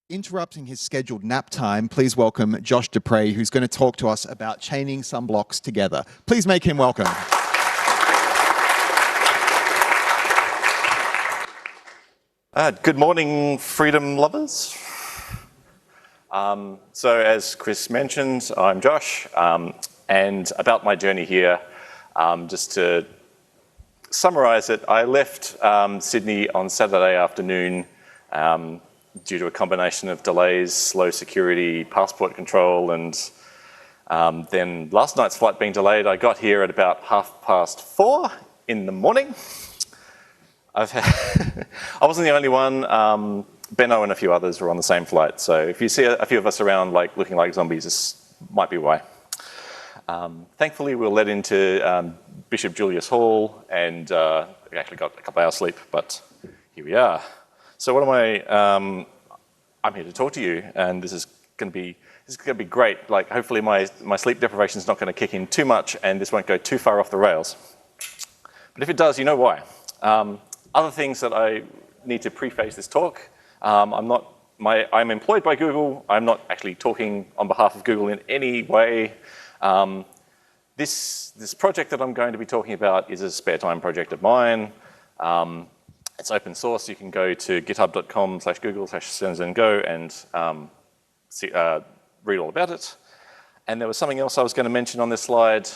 Interrupting his scheduled nap time, please welcome Josh Deprez, who's going to talk to us about chaining some blocks together. Please make him welcome. Good morning, freedom lovers. So as Chris mentioned, I'm Josh, and about my journey here, just to summarize it, I left Sydney on Saturday afternoon due to a combination of delays, slow security, passport control, and then last night's flight being delayed. I got here at about 4:30 in the morning. I wasn't the only one. Benno and a few others were on the same flight. So if you see a few of us around like looking like zombies, this might be why. Thankfully, we were led into Bishop Julius Hall, and we actually got a couple hours sleep, but here we are. So what am I? I'm here to talk to you, and this is going to be great. Like, hopefully, my sleep deprivation is not going to kick in too much, and this won't go too far off the rails. But if it does, you know why. Other things that I need to preface this talk. I'm employed by Google. I'm not actually talking on behalf of Google in any way. This project that I'm going to be talking about is a spare time project of mine. It's open source. You can go to github.com/google/shenzhengo and read all about it. And there was something else I was going to mention on this slide,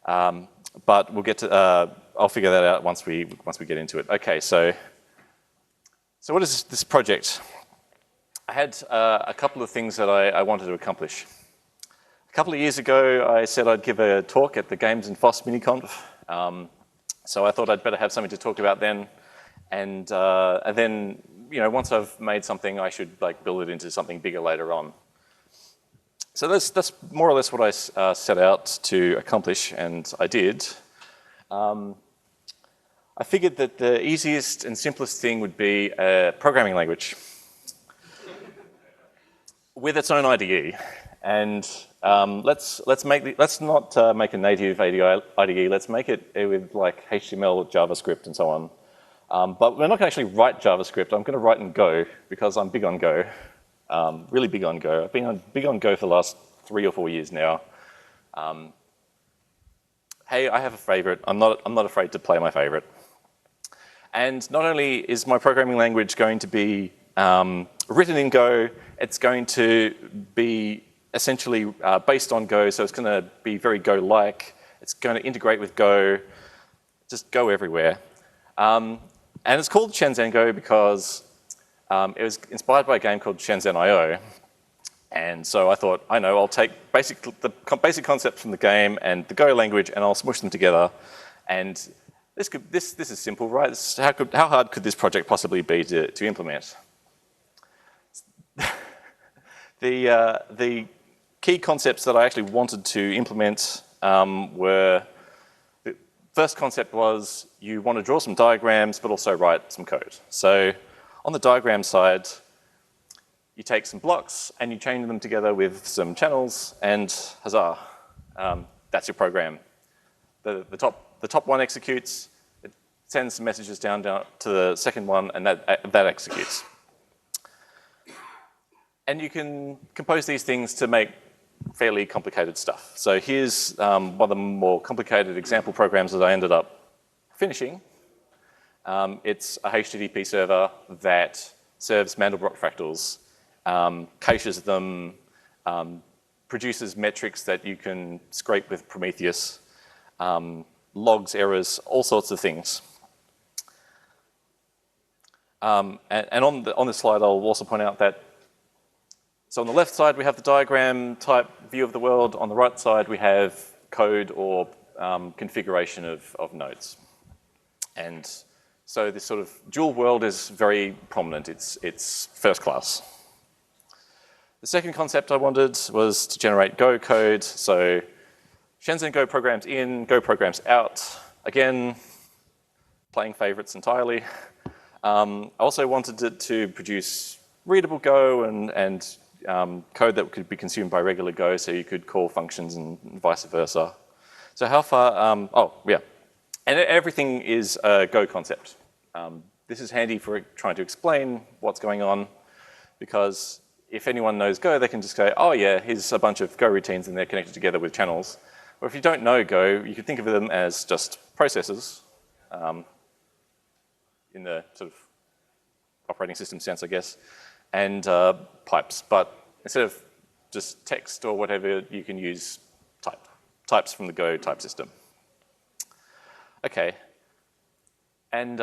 but we'll get to. I'll figure that out once we get into it. Okay, so what is this project? I had a couple of things that I wanted to accomplish. A couple of years ago, I said I'd give a talk at the Games and Foss mini-conf. So I thought I'd better have something to talk about then. And then, once I've made something, I should build it into something bigger later on. So that's more or less what I set out to accomplish, and I did. I figured that the easiest and simplest thing would be a programming language with its own IDE. And let's not make a native IDE. Let's make it with HTML, JavaScript, and so on. But we're not going to actually write JavaScript. I'm going to write in Go because I'm big on Go, really big on Go. I've been big on Go for the last 3 or 4 years now. Hey, I have a favorite. I'm not afraid to play my favorite. And not only is my programming language going to be written in Go, it's going to be essentially based on Go, so it's going to be very Go-like. It's going to integrate with Go, just Go everywhere. And it's called Shenzhen Go because it was inspired by a game called Shenzhen.io. And so I thought, I'll take the basic concepts from the game and the Go language, and I'll smush them together. And this is simple, right? How hard could this project possibly be to implement? The key concepts that I actually wanted to implement were, the first concept was you want to draw some diagrams, but also write some code. So on the diagram side, you take some blocks and you chain them together with some channels, and huzzah, that's your program. The top one executes, it sends some messages down to the second one, and that executes. And you can compose these things to make fairly complicated stuff. So here's one of the more complicated example programs that I ended up finishing. It's a HTTP server that serves Mandelbrot fractals, caches them, produces metrics that you can scrape with Prometheus, logs errors, all sorts of things. And on this slide, I'll also point out that, so on the left side, we have the diagram type view of the world. On the right side, we have code or configuration of nodes. And so this sort of dual world is very prominent. It's first class. The second concept I wanted was to generate Go code. So Shenzhen Go programs in, Go programs out. Again, playing favorites entirely. I also wanted it to produce readable Go and code that could be consumed by regular Go, so you could call functions and vice versa. So how far, oh yeah. And everything is a Go concept. This is handy for trying to explain what's going on, because if anyone knows Go, they can just go, oh yeah, here's a bunch of Go routines and they're connected together with channels. Or if you don't know Go, you could think of them as just processes in the sort of operating system sense, I guess, and pipes. But instead of just text or whatever, you can use types from the Go type system. Okay. And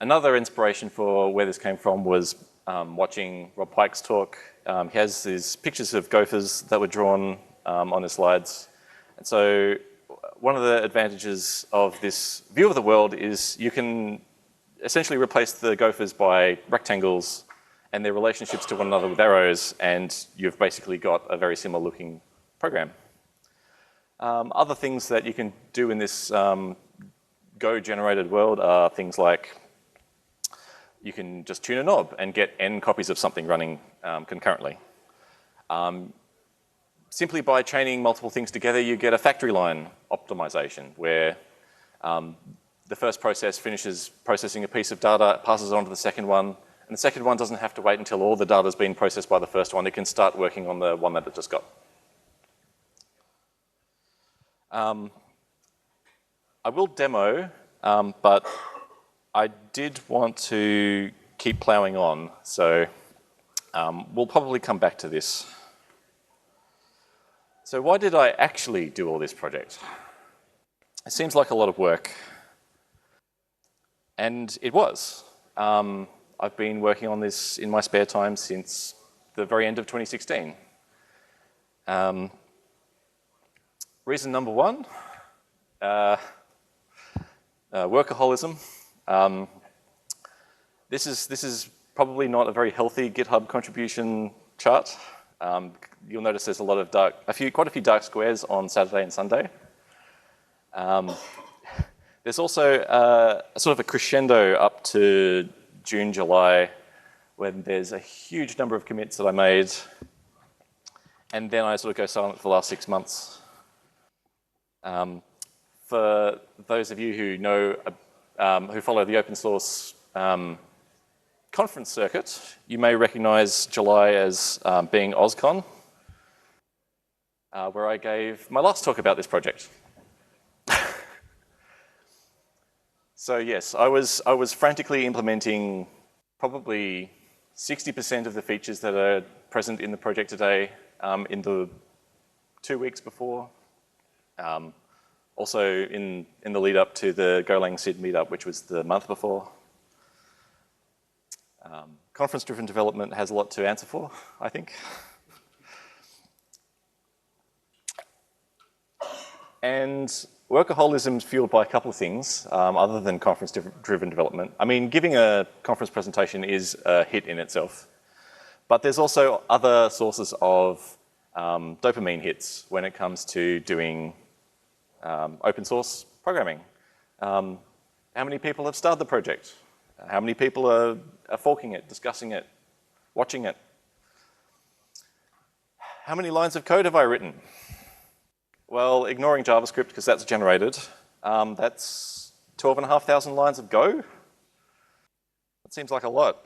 another inspiration for where this came from was watching Rob Pike's talk. He has these pictures of gophers that were drawn on his slides. And so one of the advantages of this view of the world is you can essentially replace the gophers by rectangles and their relationships to one another with arrows, and you've basically got a very similar looking program. Other things that you can do in this Go-generated world are things like you can just tune a knob and get n copies of something running concurrently. Simply by chaining multiple things together, you get a factory line optimization where the first process finishes processing a piece of data, passes on to the second one, and the second one doesn't have to wait until all the data has been processed by the first one. It can start working on the one that it just got. I will demo, but I did want to keep plowing on, so we'll probably come back to this. So why did I actually do all this project? It seems like a lot of work, and it was. I've been working on this in my spare time since the very end of 2016. Reason number one, workaholism. This is probably not a very healthy GitHub contribution chart. You'll notice there's a lot of quite a few dark squares on Saturday and Sunday. There's also sort of a crescendo up to June, July, when there's a huge number of commits that I made, and then I sort of go silent for the last 6 months. For those of you who know, who follow the open source conference circuit, you may recognize July as being OzCon, where I gave my last talk about this project. So yes, I was frantically implementing probably 60% of the features that are present in the project today in the 2 weeks before. Also in the lead up to the Golang SID meetup, which was the month before. Conference-driven development has a lot to answer for, I think. And workaholism is fueled by a couple of things, other than conference-driven development. I mean, giving a conference presentation is a hit in itself. But there's also other sources of dopamine hits when it comes to doing open source programming. How many people have started the project? How many people are forking it, discussing it, watching it? How many lines of code have I written? Well, ignoring JavaScript because that's generated, that's 12,500 lines of Go. That seems like a lot.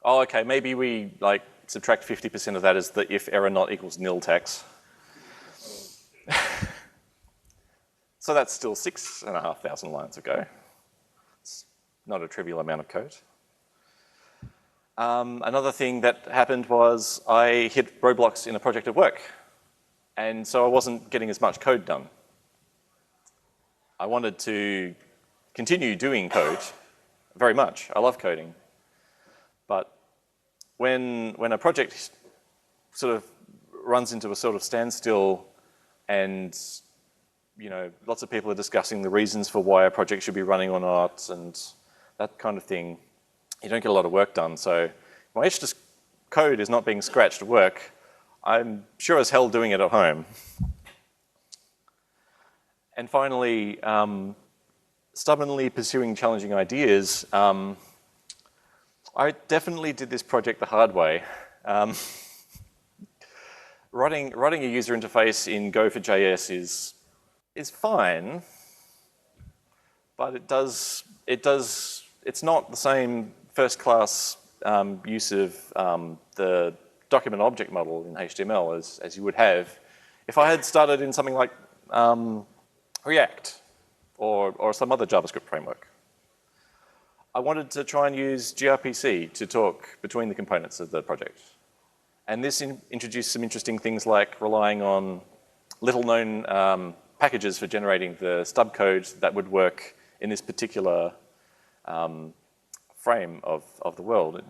Oh, okay, maybe we like subtract 50% of that as the if error not equals nil tax. So that's still 6,500 lines of Go. It's not a trivial amount of code. Another thing that happened was I hit roadblocks in a project at work. And so I wasn't getting as much code done. I wanted to continue doing code very much. I love coding. But when a project sort of runs into a sort of standstill and lots of people are discussing the reasons for why a project should be running or not and that kind of thing, you don't get a lot of work done. So my extra code is not being scratched at work. I'm sure as hell doing it at home. And finally, stubbornly pursuing challenging ideas. I definitely did this project the hard way. Writing a user interface in Go for JS is fine, but it's not the same first-class use of the document object model in HTML as you would have if I had started in something like React or some other JavaScript framework. I wanted to try and use gRPC to talk between the components of the project. And this introduced some interesting things like relying on little-known packages for generating the stub code that would work in this particular frame of the world,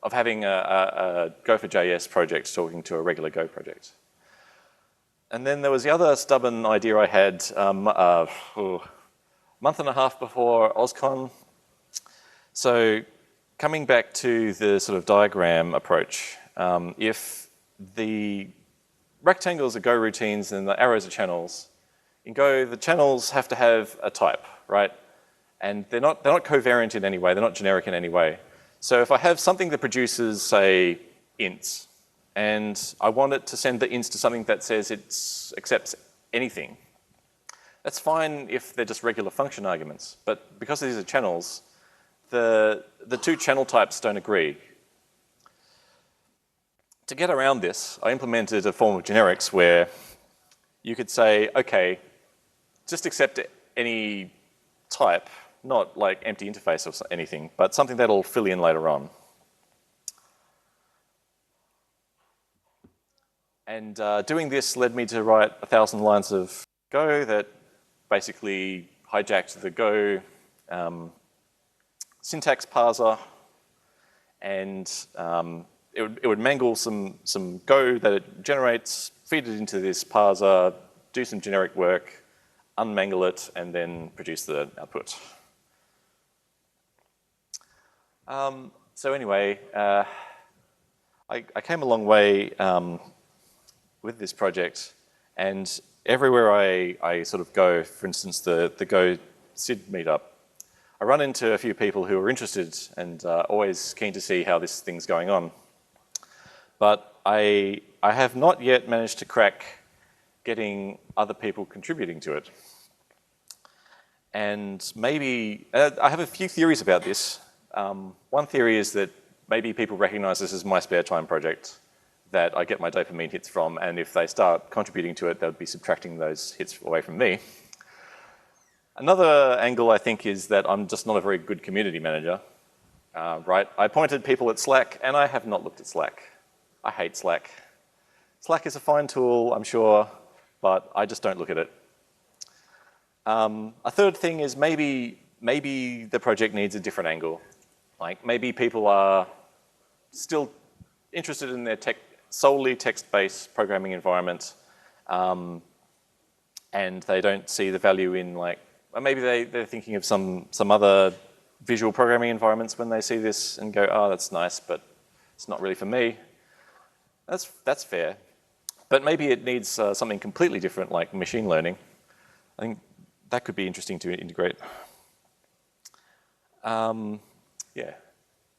of having a Go4JS project talking to a regular Go project. And then there was the other stubborn idea I had a month and a half before OSCON. So coming back to the sort of diagram approach, if the rectangles are Go routines and the arrows are channels, in Go, the channels have to have a type, right? And they're not covariant in any way, they're not generic in any way. So if I have something that produces, say, ints, and I want it to send the ints to something that says it accepts anything, that's fine if they're just regular function arguments. But because these are channels, the two channel types don't agree. To get around this, I implemented a form of generics where you could say, okay, just accept any type, not like empty interface or anything, but something that'll fill in later on. And doing this led me to write 1,000 lines of Go that basically hijacked the Go syntax parser, and it would mangle some Go that it generates, feed it into this parser, do some generic work, unmangle it, and then produce the output. So anyway, I came a long way with this project, and everywhere I sort of go, for instance, the Go SID meetup, I run into a few people who are interested and always keen to see how this thing's going on. But I have not yet managed to crack getting other people contributing to it. And maybe, I have a few theories about this. One theory is that maybe people recognize this as my spare time project that I get my dopamine hits from, and if they start contributing to it, they'll be subtracting those hits away from me. Another angle, I think, is that I'm just not a very good community manager, right? I pointed people at Slack, and I have not looked at Slack. I hate Slack. Slack is a fine tool, I'm sure, but I just don't look at it. A third thing is maybe the project needs a different angle. Like maybe people are still interested in their solely text-based programming environment, and they don't see the value in like, or maybe they're thinking of some other visual programming environments when they see this and go, oh, that's nice, but it's not really for me. That's fair. But maybe it needs something completely different like machine learning. I think that could be interesting to integrate. Yeah.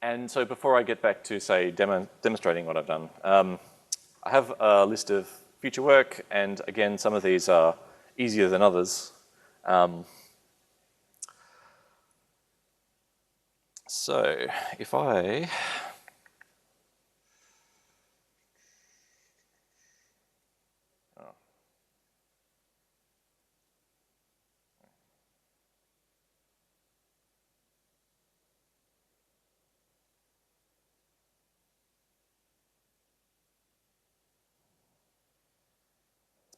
And so before I get back to, say, demonstrating what I've done, I have a list of future work, and again, some of these are easier than others. So if I...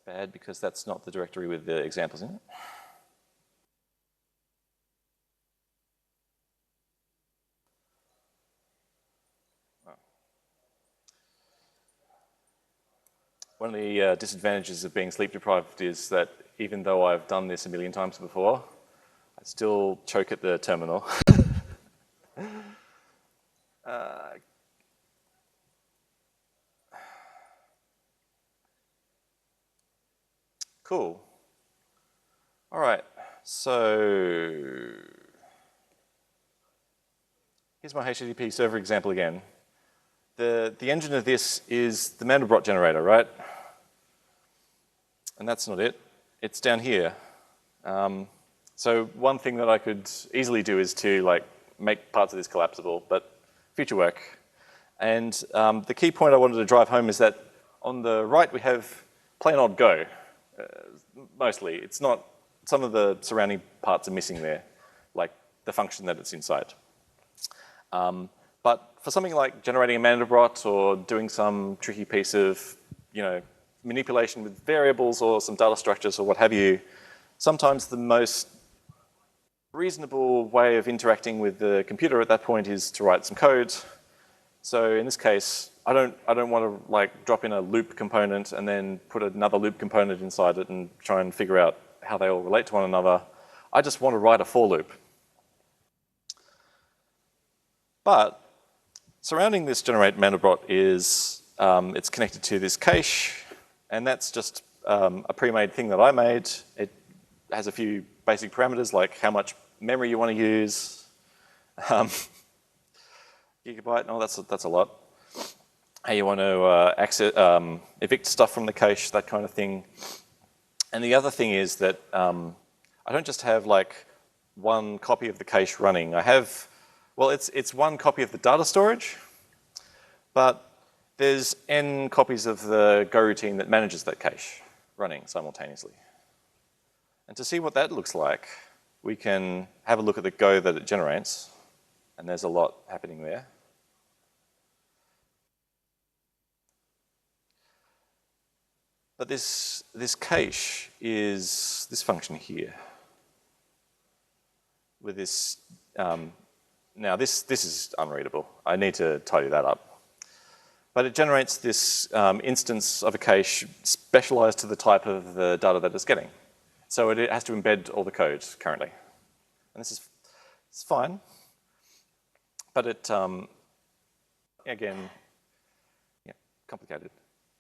bad because that's not the directory with the examples in it. One of the disadvantages of being sleep deprived is that even though I've done this a million times before, I still choke at the terminal. Cool. All right, so here's my HTTP server example again. The engine of this is the Mandelbrot generator, right? And that's not it. It's down here. So one thing that I could easily do is to like make parts of this collapsible, but future work. And the key point I wanted to drive home is that on the right we have plain old Go, mostly. It's not, some of the surrounding parts are missing there, like the function that it's inside. But for something like generating a Mandelbrot or doing some tricky piece of, manipulation with variables or some data structures or what have you, sometimes the most reasonable way of interacting with the computer at that point is to write some code. So in this case, I don't want to drop in a loop component and then put another loop component inside it and try and figure out how they all relate to one another. I just want to write a for loop. But surrounding this generate Mandelbrot is it's connected to this cache, and that's just a pre-made thing that I made. It has a few basic parameters like how much memory you want to use, gigabyte. Oh, that's a lot. How you want to evict stuff from the cache, that kind of thing. And the other thing is that I don't just have one copy of the cache running. I have, well, it's one copy of the data storage, but there's n copies of the Go routine that manages that cache running simultaneously. And to see what that looks like, we can have a look at the Go that it generates, and there's a lot happening there. But this cache is this function here. With this, now this is unreadable. I need to tidy that up. But it generates this instance of a cache specialized to the type of the data that it's getting. So it has to embed all the code currently. And it's fine. But it, again, yeah, complicated.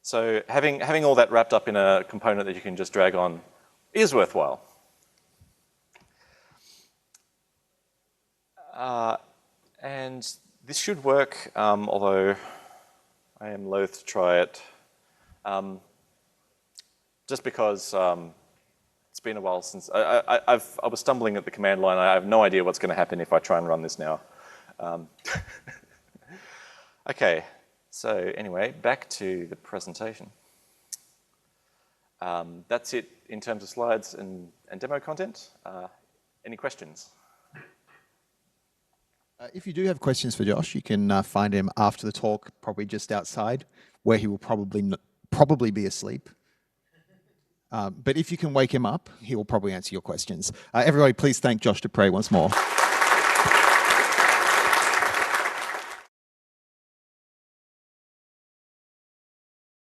So having all that wrapped up in a component that you can just drag on is worthwhile. And this should work, although I am loath to try it, just because it's been a while since I was stumbling at the command line. I have no idea what's going to happen if I try and run this now. Okay, so anyway, back to the presentation. That's it in terms of slides and demo content. Any questions? If you do have questions for Josh, you can find him after the talk, probably just outside, where he will probably be asleep. But if you can wake him up, he will probably answer your questions. Everybody, please thank Josh Deprez once more.